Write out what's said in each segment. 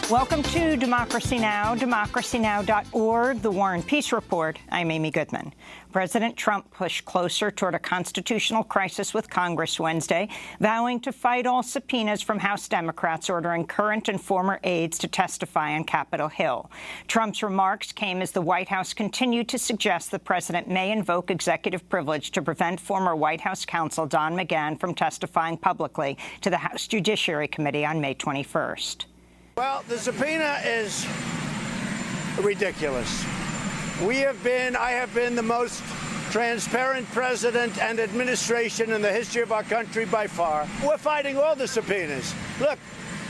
Welcome to Democracy Now!, democracynow.org, The War and Peace Report. I'm Amy Goodman. President Trump pushed closer toward a constitutional crisis with Congress Wednesday, vowing to fight all subpoenas from House Democrats ordering current and former aides to testify on Capitol Hill. Trump's remarks came as the White House continued to suggest the president may invoke executive privilege to prevent former White House counsel Don McGahn from testifying publicly to the House Judiciary Committee on May 21st. Well, the subpoena is ridiculous. I have been the most transparent president and administration in the history of our country by far. We're fighting all the subpoenas. Look,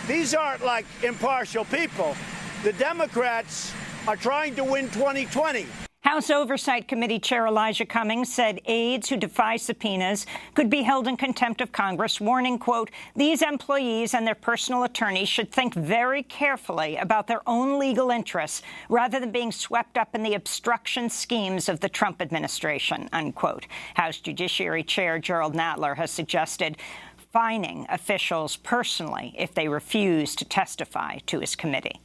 these aren't like impartial people. The Democrats are trying to win 2020. House Oversight Committee Chair Elijah Cummings said aides who defy subpoenas could be held in contempt of Congress, warning, quote, these employees and their personal attorneys should think very carefully about their own legal interests rather than being swept up in the obstruction schemes of the Trump administration, unquote. House Judiciary Chair Gerald Nadler has suggested fining officials personally if they refuse to testify to his committee.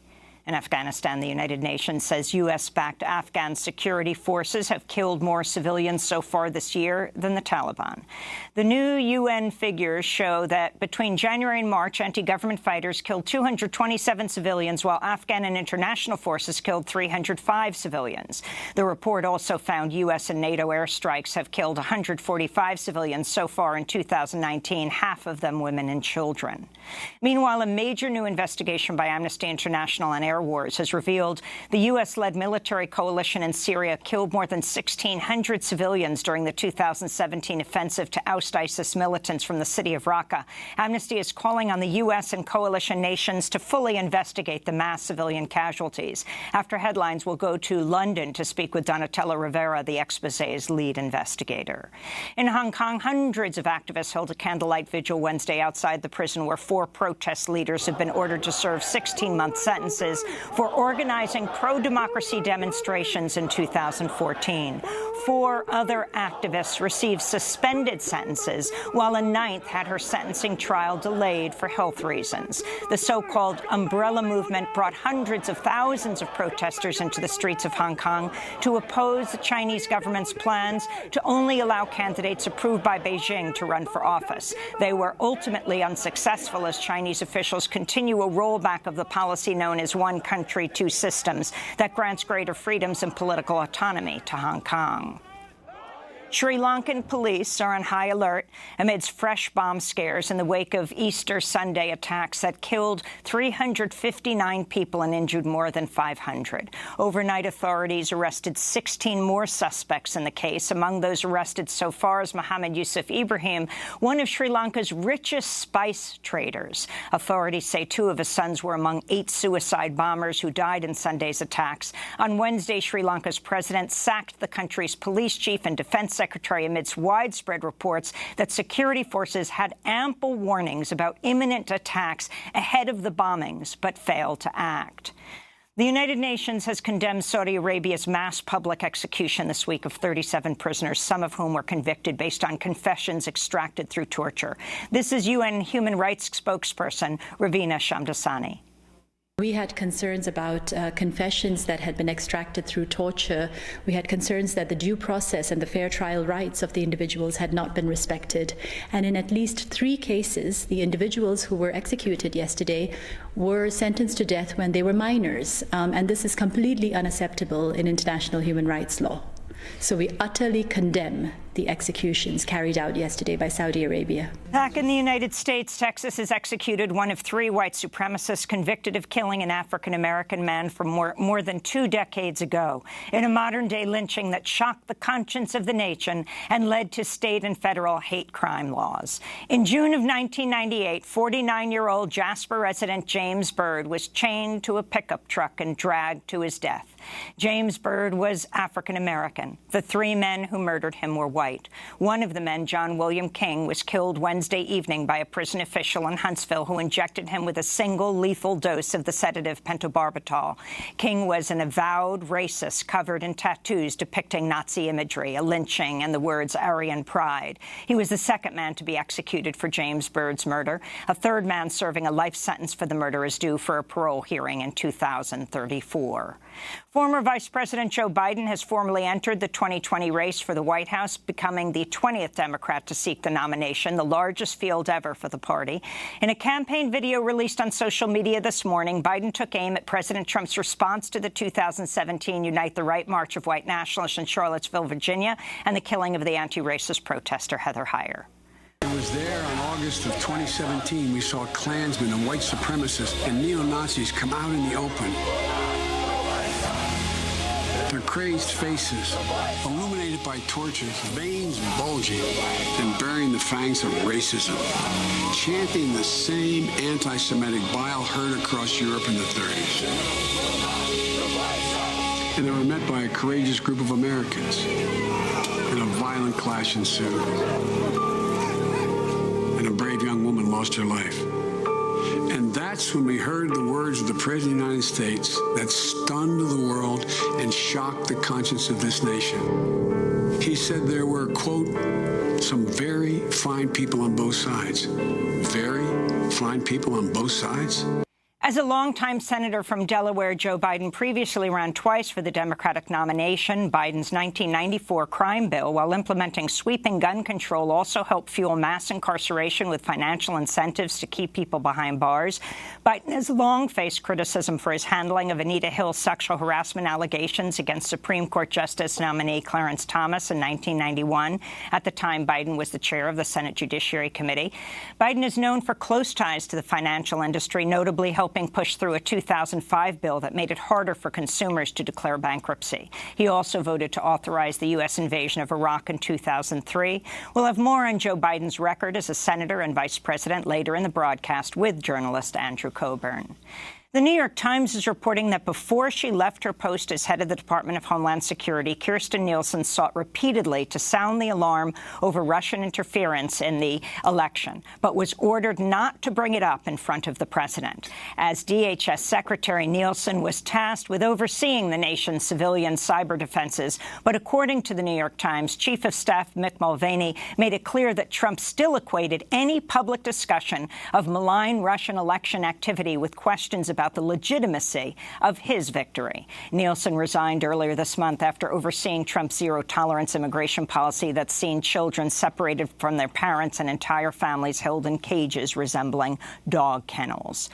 In Afghanistan, the United Nations says U.S.-backed Afghan security forces have killed more civilians so far this year than the Taliban. The new UN figures show that between January and March, anti-government fighters killed 227 civilians, while Afghan and international forces killed 305 civilians. The report also found U.S. and NATO airstrikes have killed 145 civilians so far in 2019, half of them women and children. Meanwhile, a major new investigation by Amnesty International on air wars has revealed the U.S.-led military coalition in Syria killed more than 1,600 civilians during the 2017 offensive to oust ISIS militants from the city of Raqqa. Amnesty is calling on the U.S. and coalition nations to fully investigate the mass civilian casualties. After headlines, we'll go to London to speak with Donatella Rivera, the exposé's lead investigator. In Hong Kong, hundreds of activists held a candlelight vigil Wednesday outside the prison where 4 protest leaders have been ordered to serve 16-month sentences for organizing pro-democracy demonstrations in 2014. 4 other activists received suspended sentences, while a 9th had her sentencing trial delayed for health reasons. The so-called umbrella movement brought hundreds of thousands of protesters into the streets of Hong Kong to oppose the Chinese government's plans to only allow candidates approved by Beijing to run for office. They were ultimately unsuccessful as Chinese officials continue a rollback of the policy known as one country, two systems that grants greater freedoms and political autonomy to Hong Kong. Sri Lankan police are on high alert amidst fresh bomb scares in the wake of Easter Sunday attacks that killed 359 people and injured more than 500. Overnight, authorities arrested 16 more suspects in the case. Among those arrested so far is Mohammed Yusuf Ibrahim, one of Sri Lanka's richest spice traders. Authorities say 2 of his sons were among 8 suicide bombers who died in Sunday's attacks. On Wednesday, Sri Lanka's president sacked the country's police chief and defense secretary amidst widespread reports that security forces had ample warnings about imminent attacks ahead of the bombings, but failed to act. The United Nations has condemned Saudi Arabia's mass public execution this week of 37 prisoners, some of whom were convicted based on confessions extracted through torture. This is UN human rights spokesperson Ravina Shamdasani. We had concerns about confessions that had been extracted through torture. We had concerns that the due process and the fair trial rights of the individuals had not been respected. And in at least 3 cases, the individuals who were executed yesterday were sentenced to death when they were minors. And this is completely unacceptable in international human rights law. So we utterly condemn the executions carried out yesterday by Saudi Arabia. Back in the United States, Texas has executed one of 3 white supremacists convicted of killing an African-American man from more than 2 decades ago in a modern-day lynching that shocked the conscience of the nation and led to state and federal hate crime laws. In June of 1998, 49-year-old Jasper resident James Byrd was chained to a pickup truck and dragged to his death. James Byrd was African-American. The 3 men who murdered him were white. right. One of the men, John William King, was killed Wednesday evening by a prison official in Huntsville who injected him with a single lethal dose of the sedative pentobarbital. King was an avowed racist covered in tattoos depicting Nazi imagery, a lynching, and the words Aryan pride. He was the second man to be executed for James Byrd's murder. A third man serving a life sentence for the murder is due for a parole hearing in 2034. Former Vice President Joe Biden has formally entered the 2020 race for the White House, becoming the 20th Democrat to seek the nomination, the largest field ever for the party. In a campaign video released on social media this morning, Biden took aim at President Trump's response to the 2017 Unite the Right March of White Nationalists in Charlottesville, Virginia, and the killing of the anti-racist protester Heather Heyer. It was there on August of 2017 we saw Klansmen and white supremacists and neo-Nazis come out in the open. Their crazed faces, illuminated by torches, veins bulging and bearing the fangs of racism, chanting the same anti-Semitic bile heard across Europe in the 30s. And they were met by a courageous group of Americans, and a violent clash ensued. And a brave young woman lost her life. And that's when we heard the words of the President of the United States that stunned the world and shocked the conscience of this nation. He said there were, quote, some very fine people on both sides. Very fine people on both sides? As a longtime senator from Delaware, Joe Biden previously ran twice for the Democratic nomination. Biden's 1994 crime bill, while implementing sweeping gun control, also helped fuel mass incarceration with financial incentives to keep people behind bars. Biden has long faced criticism for his handling of Anita Hill's sexual harassment allegations against Supreme Court Justice nominee Clarence Thomas in 1991. At the time, Biden was the chair of the Senate Judiciary Committee. Biden is known for close ties to the financial industry, notably helping push through a 2005 bill that made it harder for consumers to declare bankruptcy. He also voted to authorize the U.S. invasion of Iraq in 2003. We'll have more on Joe Biden's record as a senator and vice president later in the broadcast with journalist Andrew Coburn. The New York Times is reporting that before she left her post as head of the Department of Homeland Security, Kirstjen Nielsen sought repeatedly to sound the alarm over Russian interference in the election, but was ordered not to bring it up in front of the president. As DHS Secretary, Nielsen was tasked with overseeing the nation's civilian cyber defenses. But according to the New York Times, Chief of Staff Mick Mulvaney made it clear that Trump still equated any public discussion of malign Russian election activity with questions about the legitimacy of his victory. Nielsen resigned earlier this month after overseeing Trump's zero-tolerance immigration policy that's seen children separated from their parents and entire families held in cages resembling dog kennels.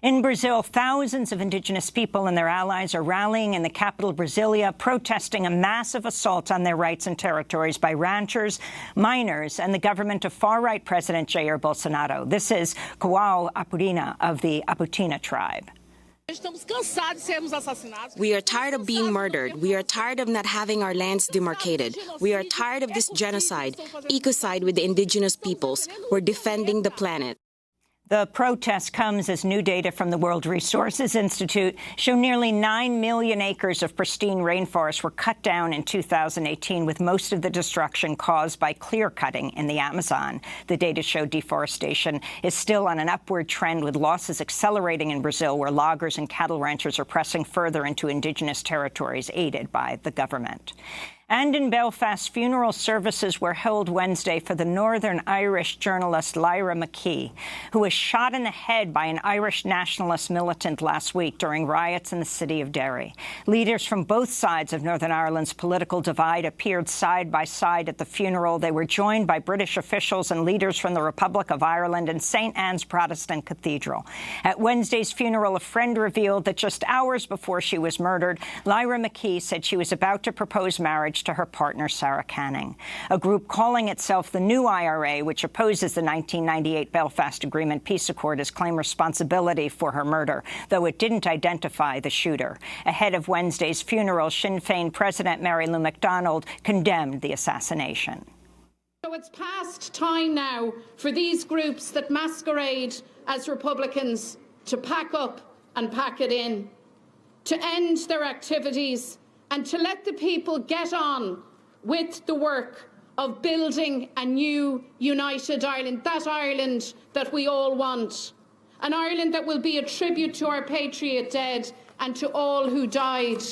In Brazil, thousands of indigenous people and their allies are rallying in the capital, Brasilia, protesting a massive assault on their rights and territories by ranchers, miners, and the government of far-right President Jair Bolsonaro. This is Kawau Apurina of the Aputina tribe. We are tired of being murdered. We are tired of not having our lands demarcated. We are tired of this genocide, ecocide with the indigenous peoples. We're defending the planet. The protest comes as new data from the World Resources Institute show nearly 9 million acres of pristine rainforest were cut down in 2018, with most of the destruction caused by clear-cutting in the Amazon. The data show deforestation is still on an upward trend, with losses accelerating in Brazil, where loggers and cattle ranchers are pressing further into indigenous territories aided by the government. And in Belfast, funeral services were held Wednesday for the Northern Irish journalist Lara McKee, who was shot in the head by an Irish nationalist militant last week during riots in the city of Derry. Leaders from both sides of Northern Ireland's political divide appeared side by side at the funeral. They were joined by British officials and leaders from the Republic of Ireland and St. Anne's Protestant Cathedral. At Wednesday's funeral, a friend revealed that just hours before she was murdered, Lara McKee said she was about to propose marriage to her partner, Sarah Canning. A group calling itself the New IRA, which opposes the 1998 Belfast Agreement peace accord, has claimed responsibility for her murder, though it didn't identify the shooter. Ahead of Wednesday's funeral, Sinn Féin President Mary Lou McDonald condemned the assassination. So it's past time now for these groups that masquerade as Republicans to pack up and pack it in, to end their activities and to let the people get on with the work of building a new, united Ireland, that Ireland that we all want. An Ireland that will be a tribute to our patriot dead and to all who died.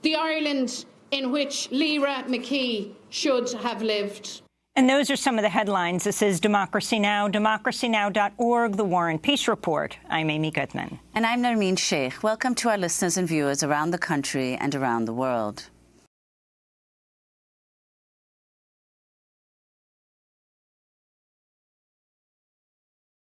The Ireland in which Lara McKee should have lived. And those are some of the headlines. This is Democracy Now!, democracynow.org, The War and Peace Report. I'm Amy Goodman. And I'm Nermeen Sheikh. Welcome to our listeners and viewers around the country and around the world.